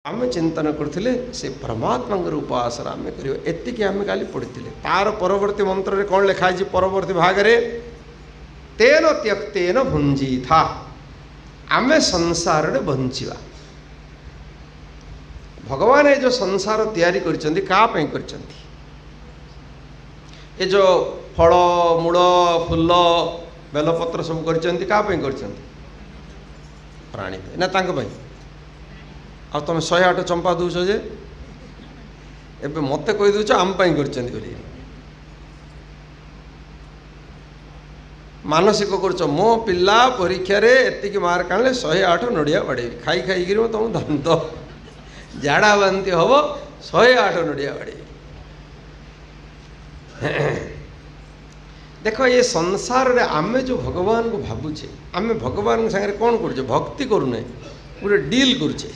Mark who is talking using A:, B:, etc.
A: आम चिंतन करथिले से परमात्मा उपासना आम कर एतिक आम काली पढ़ी तार परवर्ती मंत्र कौन लिखाई परवर्ती भाग रे तेन त्यक्तेन भुंजी था आम संसार रे बंचिवा भगवान ये जो संसार तैयारी करचंदी का पई करचंदी ये जो फल मूल फूल बेलपत्र सब करचंदी का पई करचंदी प्राणी ना तांक पई आ तुम 108 चंपा दूच जे एबे मते कहि दूच आम पई करचंदी बोली मानसिक कर मो पिला परीक्षा रे एतिकी मार्क आनले 108 नड़िया बाड़े खाई खाई गिर तुम धंद झाड़ा बांति हम 108 नड़िया बाड़े देख ये संसार रे आमे जो भगवान को भावुचे आमे भगवान संगे कौन कर भक्ति करूने गोटे डील करुचे